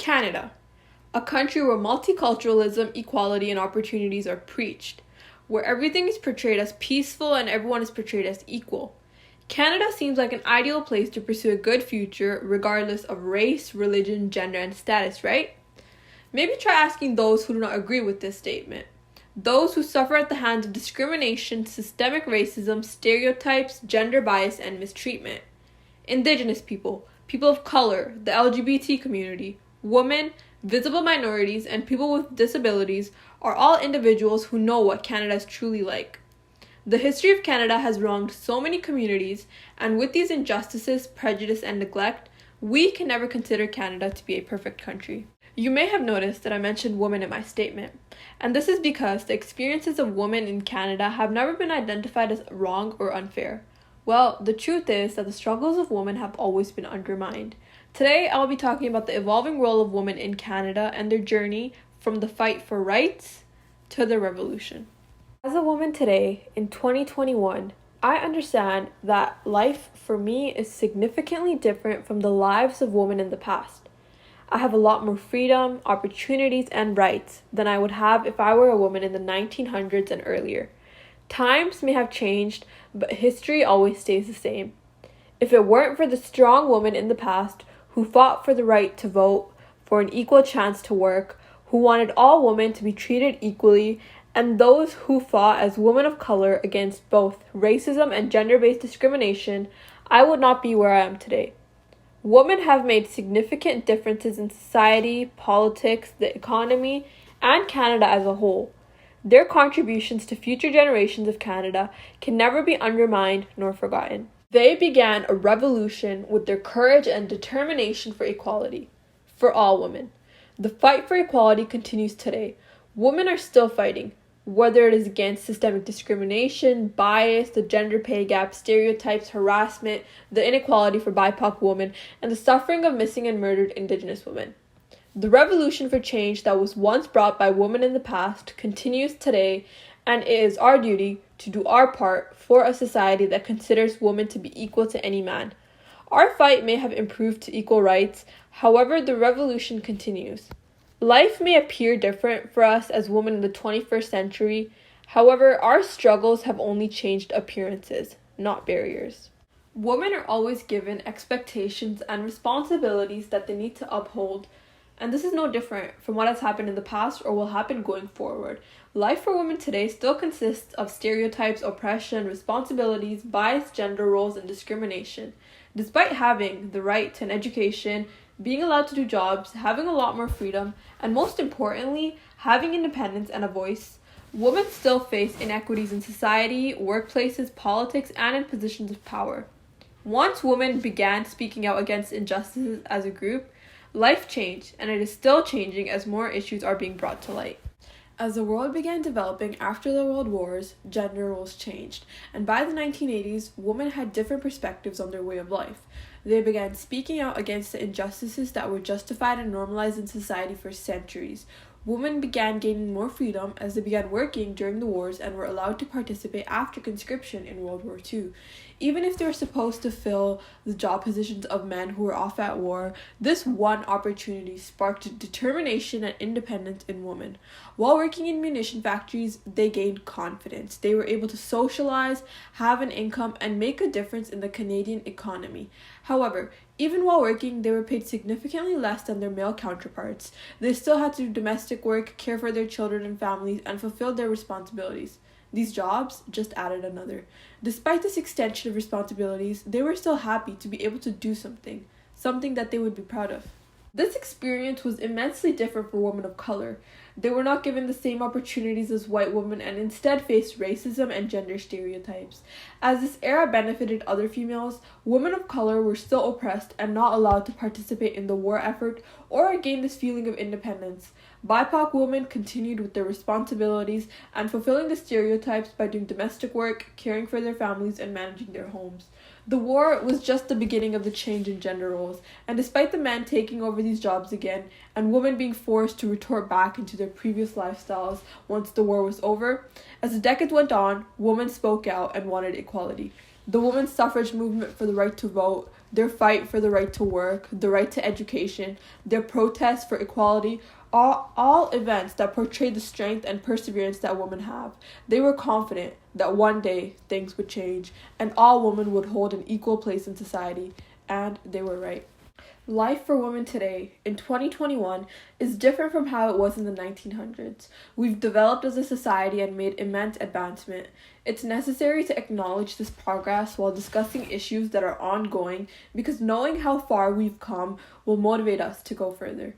Canada, a country where multiculturalism, equality, and opportunities are preached, where everything is portrayed as peaceful and everyone is portrayed as equal. Canada seems like an ideal place to pursue a good future regardless of race, religion, gender, and status, right? Maybe try asking those who do not agree with this statement. Those who suffer at the hands of discrimination, systemic racism, stereotypes, gender bias, and mistreatment. Indigenous people, people of color, the LGBT community, women, visible minorities, and people with disabilities are all individuals who know what Canada is truly like. The history of Canada has wronged so many communities, and with these injustices, prejudice, and neglect, we can never consider Canada to be a perfect country. You may have noticed that I mentioned women in my statement, and this is because the experiences of women in Canada have never been identified as wrong or unfair. Well, the truth is that the struggles of women have always been undermined. Today, I will be talking about the evolving role of women in Canada and their journey from the fight for rights to the revolution. As a woman today, in 2021, I understand that life for me is significantly different from the lives of women in the past. I have a lot more freedom, opportunities, and rights than I would have if I were a woman in the 1900s and earlier. Times may have changed, but history always stays the same. If it weren't for the strong women in the past who fought for the right to vote, for an equal chance to work, who wanted all women to be treated equally, and those who fought as women of color against both racism and gender-based discrimination, I would not be where I am today. Women have made significant differences in society, politics, the economy, and Canada as a whole. Their contributions to future generations of Canada can never be undermined nor forgotten. They began a revolution with their courage and determination for equality, for all women. The fight for equality continues today. Women are still fighting, whether it is against systemic discrimination, bias, the gender pay gap, stereotypes, harassment, the inequality for BIPOC women, and the suffering of missing and murdered Indigenous women. The revolution for change that was once brought by women in the past continues today, and it is our duty to do our part for a society that considers women to be equal to any man. Our fight may have improved to equal rights, however, the revolution continues. Life may appear different for us as women in the 21st century, however, our struggles have only changed appearances, not barriers. Women are always given expectations and responsibilities that they need to uphold, and this is no different from what has happened in the past or will happen going forward. Life for women today still consists of stereotypes, oppression, responsibilities, biased gender roles, and discrimination. Despite having the right to an education, being allowed to do jobs, having a lot more freedom, and most importantly, having independence and a voice, women still face inequities in society, workplaces, politics, and in positions of power. Once women began speaking out against injustices as a group, life changed, and it is still changing as more issues are being brought to light. As the world began developing after the World Wars, gender roles changed, and by the 1980s, women had different perspectives on their way of life. They began speaking out against the injustices that were justified and normalized in society for centuries. Women began gaining more freedom as they began working during the wars and were allowed to participate after conscription in World War II. Even if they were supposed to fill the job positions of men who were off at war, this one opportunity sparked determination and independence in women. While working in munition factories, they gained confidence. They were able to socialize, have an income, and make a difference in the Canadian economy. However, even while working, they were paid significantly less than their male counterparts. They still had to do domestic work, care for their children and families, and fulfill their responsibilities. These jobs just added another. Despite this extension of responsibilities, they were still happy to be able to do something that they would be proud of. This experience was immensely different for women of color. They were not given the same opportunities as white women and instead faced racism and gender stereotypes. As this era benefited other females, women of color were still oppressed and not allowed to participate in the war effort or gain this feeling of independence. BIPOC women continued with their responsibilities and fulfilling the stereotypes by doing domestic work, caring for their families, and managing their homes. The war was just the beginning of the change in gender roles, and despite the men taking over these jobs again, and women being forced to retort back into their previous lifestyles once the war was over, as the decades went on, women spoke out and wanted equality. The women's suffrage movement for the right to vote, their fight for the right to work, the right to education, their protests for equality, all events that portray the strength and perseverance that women have. They were confident that one day things would change and all women would hold an equal place in society, and they were right. Life for women today, in 2021, is different from how it was in the 1900s. We've developed as a society and made immense advancement. It's necessary to acknowledge this progress while discussing issues that are ongoing, because knowing how far we've come will motivate us to go further.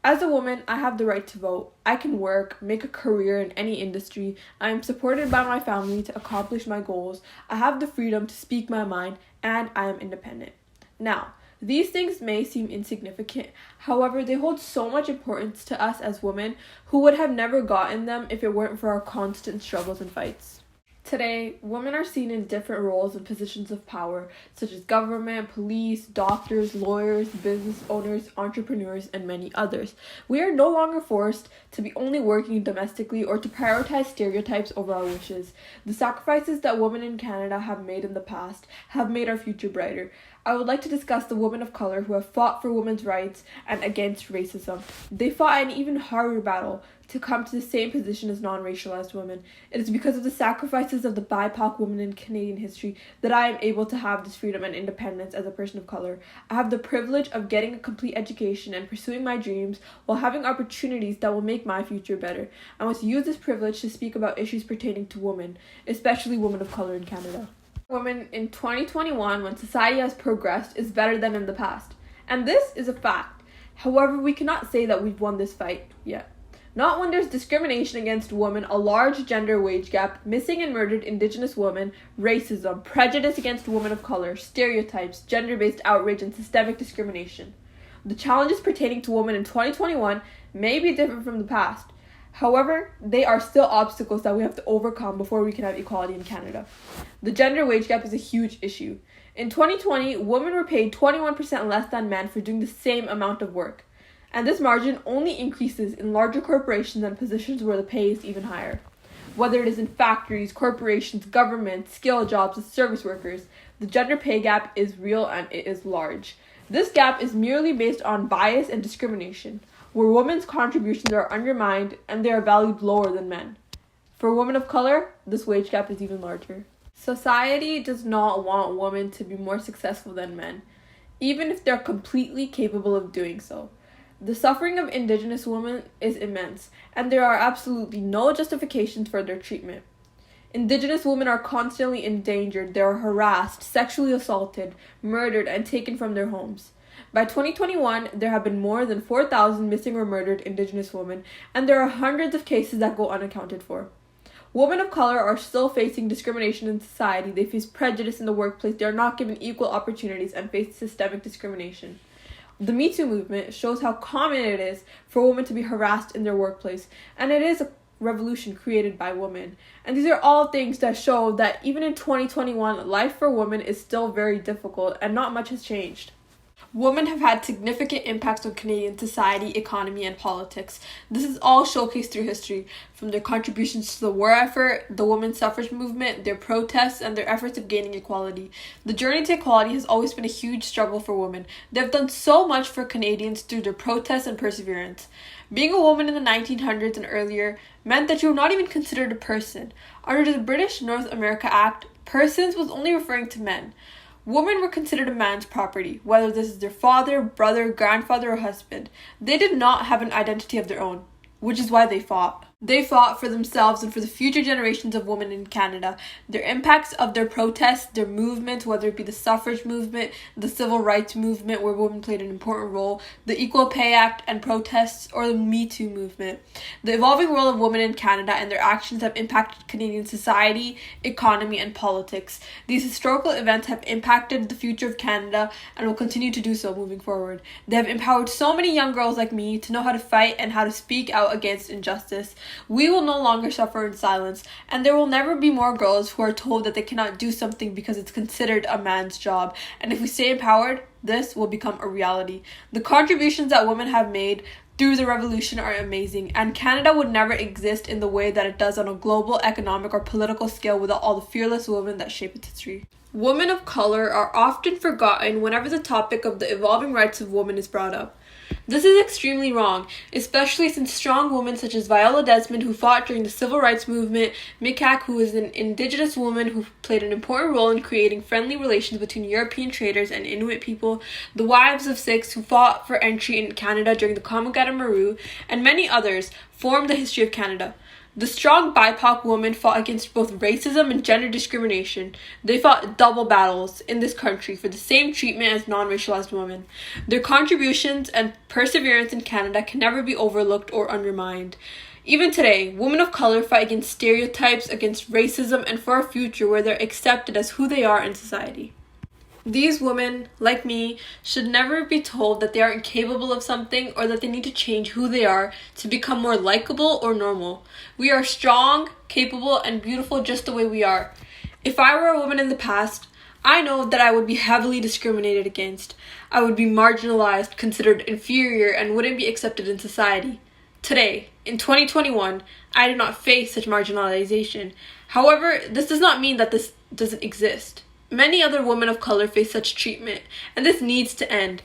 As a woman, I have the right to vote. I can work, make a career in any industry. I am supported by my family to accomplish my goals. I have the freedom to speak my mind, and I am independent. Now, these things may seem insignificant, however, they hold so much importance to us as women who would have never gotten them if it weren't for our constant struggles and fights. Today, women are seen in different roles and positions of power, such as government, police, doctors, lawyers, business owners, entrepreneurs, and many others. We are no longer forced to be only working domestically or to prioritize stereotypes over our wishes. The sacrifices that women in Canada have made in the past have made our future brighter. I would like to discuss the women of color who have fought for women's rights and against racism. They fought an even harder battle to come to the same position as non-racialized women. It is because of the sacrifices of the BIPOC women in Canadian history that I am able to have this freedom and independence as a person of color. I have the privilege of getting a complete education and pursuing my dreams while having opportunities that will make my future better. I must use this privilege to speak about issues pertaining to women, especially women of color in Canada. Women in 2021, when society has progressed, is better than in the past. And this is a fact. However, we cannot say that we've won this fight yet. Not when there's discrimination against women, a large gender wage gap, missing and murdered Indigenous women, racism, prejudice against women of color, stereotypes, gender-based outrage, and systemic discrimination. The challenges pertaining to women in 2021 may be different from the past. However, they are still obstacles that we have to overcome before we can have equality in Canada. The gender wage gap is a huge issue. In 2020, women were paid 21% less than men for doing the same amount of work. And this margin only increases in larger corporations and positions where the pay is even higher. Whether it is in factories, corporations, government, skilled jobs, and service workers, the gender pay gap is real and it is large. This gap is merely based on bias and discrimination, where women's contributions are undermined and they are valued lower than men. For women of color, this wage gap is even larger. Society does not want women to be more successful than men, even if they're completely capable of doing so. The suffering of Indigenous women is immense, and there are absolutely no justifications for their treatment. Indigenous women are constantly endangered, they are harassed, sexually assaulted, murdered, and taken from their homes. By 2021, there have been more than 4,000 missing or murdered Indigenous women, and there are hundreds of cases that go unaccounted for. Women of color are still facing discrimination in society. They face prejudice in the workplace, they are not given equal opportunities, and face systemic discrimination. The Me Too movement shows how common it is for women to be harassed in their workplace, and it is a revolution created by women. And these are all things that show that even in 2021, life for women is still very difficult and not much has changed. Women have had significant impacts on Canadian society, economy, and politics. This is all showcased through history, from their contributions to the war effort, the women's suffrage movement, their protests, and their efforts of gaining equality. The journey to equality has always been a huge struggle for women. They have done so much for Canadians through their protests and perseverance. Being a woman in the 1900s and earlier meant that you were not even considered a person. Under the British North America Act, persons was only referring to men. Women were considered a man's property, whether this is their father, brother, grandfather, or husband. They did not have an identity of their own, which is why they fought. They fought for themselves and for the future generations of women in Canada. Their impacts of their protests, their movements, whether it be the suffrage movement, the civil rights movement where women played an important role, the Equal Pay Act and protests, or the Me Too movement. The evolving role of women in Canada and their actions have impacted Canadian society, economy, and politics. These historical events have impacted the future of Canada and will continue to do so moving forward. They have empowered so many young girls like me to know how to fight and how to speak out against injustice. We will no longer suffer in silence, and there will never be more girls who are told that they cannot do something because it's considered a man's job. And if we stay empowered, this will become a reality. The contributions that women have made through the revolution are amazing, and Canada would never exist in the way that it does on a global, economic, or political scale without all the fearless women that shape its history. Women of color are often forgotten whenever the topic of the evolving rights of women is brought up. This is extremely wrong, especially since strong women such as Viola Desmond, who fought during the Civil Rights Movement, Mikak, who is an indigenous woman who played an important role in creating friendly relations between European traders and Inuit people, the wives of Sikhs who fought for entry in Canada during the Komagata Maru, and many others, formed the history of Canada. The strong BIPOC women fought against both racism and gender discrimination. They fought double battles in this country for the same treatment as non-racialized women. Their contributions and perseverance in Canada can never be overlooked or undermined. Even today, women of color fight against stereotypes, against racism, and for a future where they're accepted as who they are in society. These women, like me, should never be told that they are incapable of something or that they need to change who they are to become more likable or normal. We are strong, capable, and beautiful just the way we are. If I were a woman in the past, I know that I would be heavily discriminated against. I would be marginalized, considered inferior, and wouldn't be accepted in society. Today, in 2021, I do not face such marginalization. However, this does not mean that this doesn't exist. Many other women of color face such treatment, and this needs to end.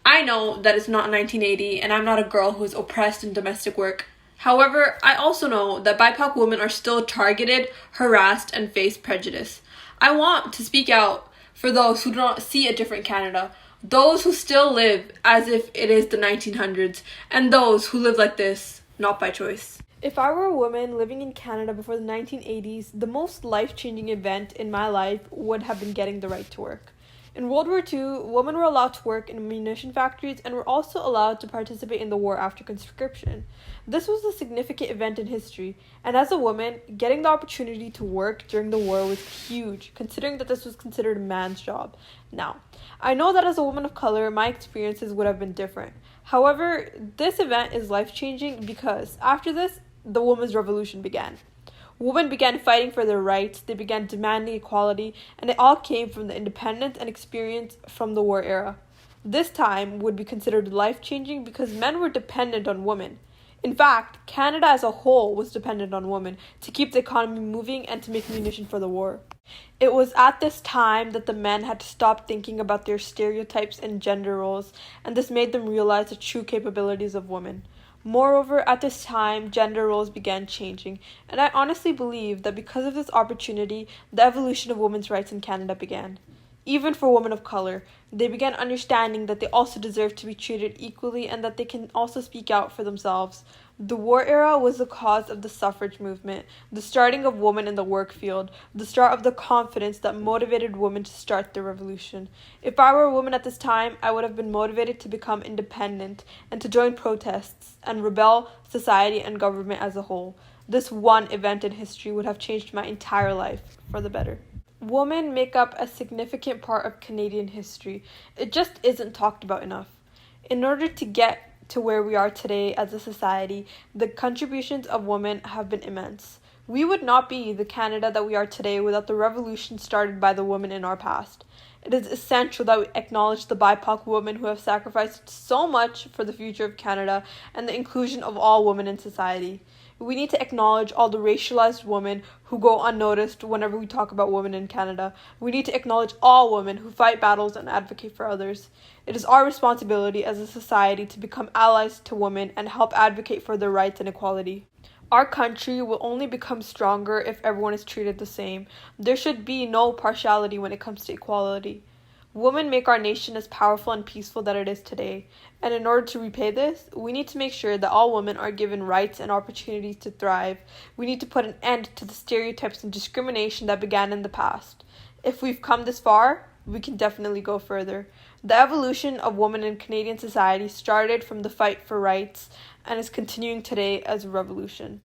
I know that it's not 1980, and I'm not a girl who is oppressed in domestic work. However, I also know that BIPOC women are still targeted, harassed, and face prejudice. I want to speak out for those who do not see a different Canada, those who still live as if it is the 1900s, and those who live like this, not by choice. If I were a woman living in Canada before the 1980s, the most life-changing event in my life would have been getting the right to work. In World War II, women were allowed to work in munition factories and were also allowed to participate in the war after conscription. This was a significant event in history, and as a woman, getting the opportunity to work during the war was huge, considering that this was considered a man's job. Now, I know that as a woman of color, my experiences would have been different. However, this event is life-changing because after this, the women's revolution began. Women began fighting for their rights, they began demanding equality, and it all came from the independence and experience from the war era. This time would be considered life-changing because men were dependent on women. In fact, Canada as a whole was dependent on women to keep the economy moving and to make munition for the war. It was at this time that the men had to stop thinking about their stereotypes and gender roles, and this made them realize the true capabilities of women. Moreover, at this time, gender roles began changing, and I honestly believe that because of this opportunity, the evolution of women's rights in Canada began. Even for women of color, they began understanding that they also deserve to be treated equally and that they can also speak out for themselves. The war era was the cause of the suffrage movement, the starting of women in the work field, the start of the confidence that motivated women to start the revolution. If I were a woman at this time, I would have been motivated to become independent and to join protests and rebel society and government as a whole. This one event in history would have changed my entire life for the better. Women make up a significant part of Canadian history. It just isn't talked about enough. In order to get to where we are today as a society, the contributions of women have been immense. We would not be the Canada that we are today without the revolution started by the women in our past. It is essential that we acknowledge the BIPOC women who have sacrificed so much for the future of Canada and the inclusion of all women in society. We need to acknowledge all the racialized women who go unnoticed whenever we talk about women in Canada. We need to acknowledge all women who fight battles and advocate for others. It is our responsibility as a society to become allies to women and help advocate for their rights and equality. Our country will only become stronger if everyone is treated the same. There should be no partiality when it comes to equality. Women make our nation as powerful and peaceful that it is today. And in order to repay this, we need to make sure that all women are given rights and opportunities to thrive. We need to put an end to the stereotypes and discrimination that began in the past. If we've come this far, we can definitely go further. The evolution of women in Canadian society started from the fight for rights and is continuing today as a revolution.